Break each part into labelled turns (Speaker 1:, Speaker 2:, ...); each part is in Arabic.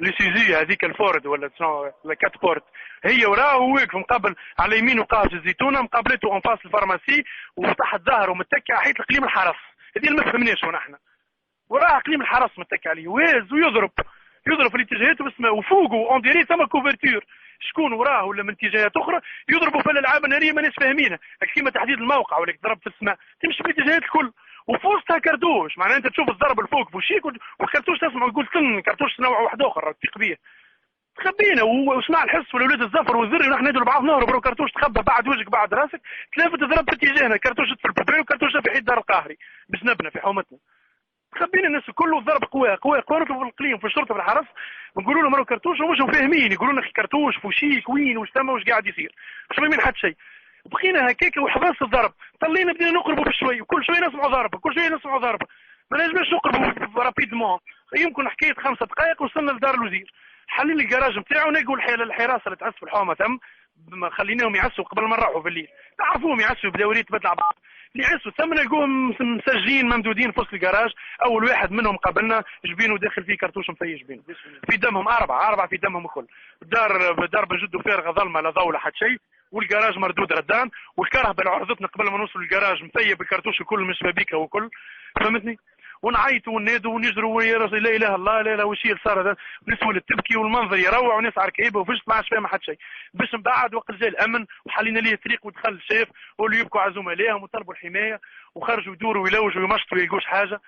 Speaker 1: لي سيزي هذيك الفورد ولا شنو لا كات بورت، هي وراه واقف مقابل على يمينه قهوه الزيتونه، مقابلته اون فاس الفارماسي، وتحت ظهره متكي حيط اقليم الحرس. هذه اللي ما فهمناش نحن. وراه اقليم الحرس متكي عليه واز يضرب في الاتجاهات وفوقه اون ديري ثما كوفرتور. شكون وراه ولا من اتجاهات اخرى يضربوا في الالعاب الناريه ما ناس فاهمينها، كيما تحديد الموقع ولا ضرب في السماء تمشي في الاتجاهات الكل. وفي وسطها كرتوش، معناها انت تشوف الضرب الفوق بوشيك والكرتوش تسمع ويقول طن كرتوش نوع واحد اخر تثق بيه. تخبينا وسمع الحس ولا ولاد الزفر والذري ونحن نديروا بعض نهرب كرتوش تخبى بعد وجهك بعد راسك، تلافت تضرب في اتجاهنا كرتوش في البوبي وكرتوش في حيط دار القاهري بسنبنا في حومتنا. خبينا الناس كله ضرب قواه نطلبوا في القليم في الشرطه في الحرس، نقولوا لهم راهو كرتوش ومش فاهمين، يقولوا لنا كرتوش فوشيك وين وش تم وش قاعد يصير، مش فاهمين حتى شيء. بقينا هكاك وحبس الضرب، طلينا بدينا نقربوا بشوي وكل شوي نسمعوا ضربه كل شوي نسمعوا ضربه، ما نجمش نقربوا رابيدمون. يمكن حكايه 5 دقائق وصلنا لدار الوزير، حلينا الجراج نتاعو نلقوا الحراسه اللي تعس في الحومه تم، خليناهم يعسوا قبل ما نروحوا في الليل، تعرفوهم يعسوا بدورية تبدل بعض اللي يعسوا ثم نلقوهم مسجين ممدودين في وسط الجراج. اول واحد منهم قابلنا جبينه داخل فيه كرتوش مفيش جبينه في دمهم اربعه في دمهم الكل. دار بجد فارغه ظلمه لا ضوء لا حتى شيء، والجراج مردود ردان، والكرهبه اللي عرضتنا قبل ما نوصل للجراج مثيب الكرتوش الكل من شبابيكه وكل. فهمتني؟ ونعيطوا وننادوا ونجروا يا رجل لا اله الا الله لا لا وش صار هذا، نسوى اللي تبكي والمنظر يروع وناس على ركيبه وفشت ما عادش فاهم حتى شيء. باش من بعد وقت جاء الامن وحلينا ليه طريق ودخل الشاف واللي يبكوا على زملائهم وطلبوا الحمايه وخرجوا يدوروا ويلوجوا ويمشطوا ويلقوش حاجه،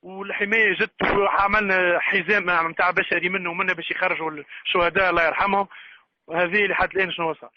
Speaker 1: والحمايه جت وعملنا حزام نتاع بشري منه ومنا باش يخرجوا الشهداء الله يرحمهم. وهذه لحد الان شنو صار.